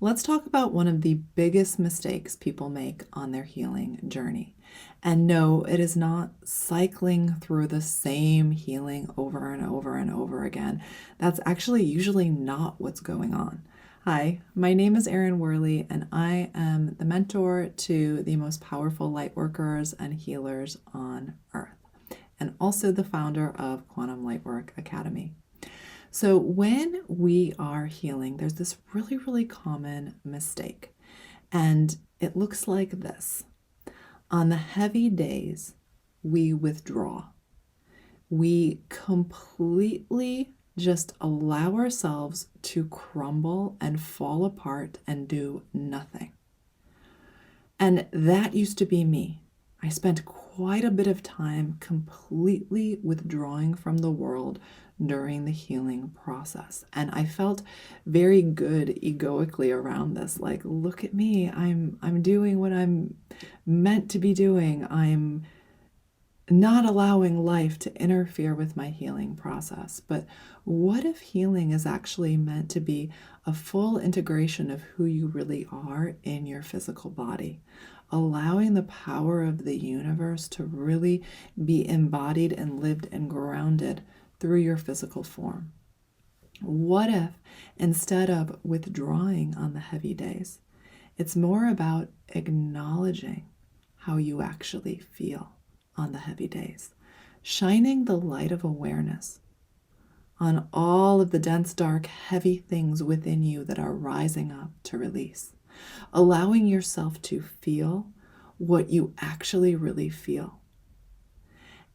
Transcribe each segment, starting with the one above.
Let's talk about one of the biggest mistakes people make on their healing journey. And no, it is not cycling through the same healing over and over and over again. That's actually usually not what's going on. Hi, my name is Erin Worley, and I am the mentor to the most powerful light workers and healers on earth, and also the founder of Quantum Lightwork Academy. So, when we are healing, there's this really, really common mistake, and it looks like this. On the heavy days, we withdraw. We completely just allow ourselves to crumble and fall apart and do nothing. And that used to be me. I spent quite a bit of time completely withdrawing from the world during the healing process. And I felt very good egoically around this. Like, look at me. I'm doing what I'm meant to be doing. I'm not allowing life to interfere with my healing process. But what if healing is actually meant to be a full integration of who you really are in your physical body? Allowing the power of the universe to really be embodied and lived and grounded through your physical form. What if instead of withdrawing on the heavy days, it's more about acknowledging how you actually feel on the heavy days, shining the light of awareness on all of the dense, dark, heavy things within you that are rising up to release, allowing yourself to feel what you actually really feel,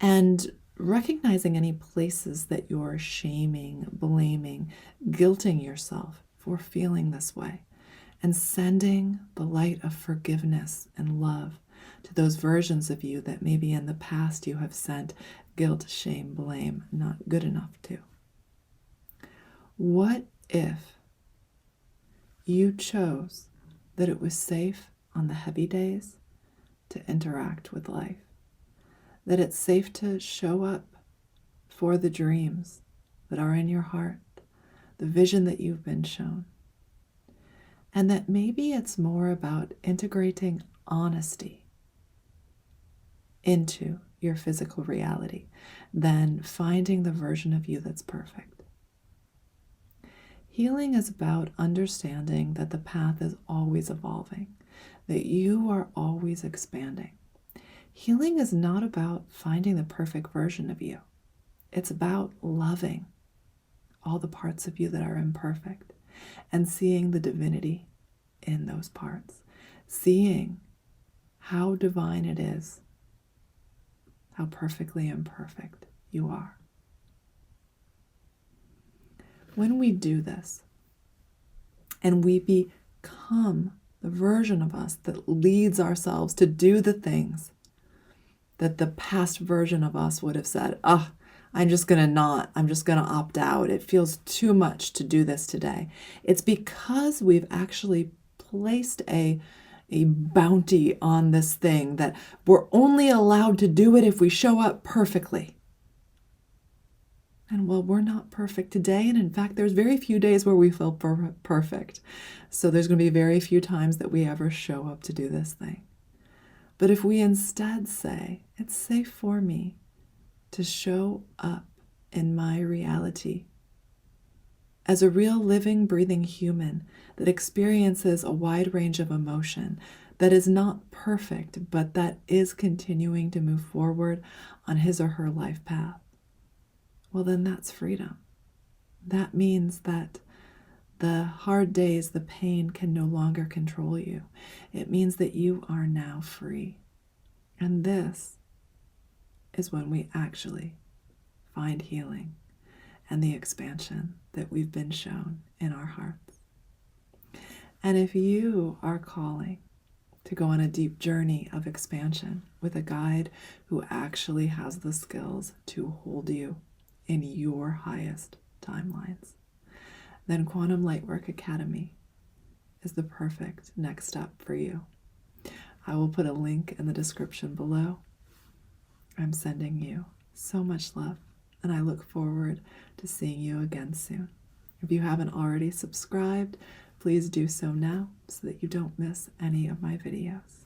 and recognizing any places that you're shaming, blaming, guilting yourself for feeling this way, and sending the light of forgiveness and love to those versions of you that maybe in the past you have sent guilt, shame, blame, not good enough to. What if you chose that it was safe on the heavy days to interact with life? That it's safe to show up for the dreams that are in your heart, the vision that you've been shown. And that maybe it's more about integrating honesty into your physical reality than finding the version of you that's perfect. Healing is about understanding that the path is always evolving, that you are always expanding. Healing is not about finding the perfect version of you. It's about loving all the parts of you that are imperfect and seeing the divinity in those parts, seeing how divine it is, how perfectly imperfect you are. When we do this and we become the version of us that leads ourselves to do the things that the past version of us would have said, I'm just going to opt out. It feels too much to do this today. It's because we've actually placed a bounty on this thing that we're only allowed to do it if we show up perfectly. And well, we're not perfect today. And in fact, there's very few days where we feel perfect. So there's going to be very few times that we ever show up to do this thing. But if we instead say, it's safe for me to show up in my reality as a real living, breathing human that experiences a wide range of emotion, that is not perfect, but that is continuing to move forward on his or her life path, well, then that's freedom. That means that the hard days, the pain can no longer control you. It means that you are now free. And this is when we actually find healing and the expansion that we've been shown in our hearts. And if you are calling to go on a deep journey of expansion with a guide who actually has the skills to hold you in your highest timelines, then Quantum Lightwork Academy is the perfect next step for you. I will put a link in the description below. I'm sending you so much love, and I look forward to seeing you again soon. If you haven't already subscribed, please do so now so that you don't miss any of my videos.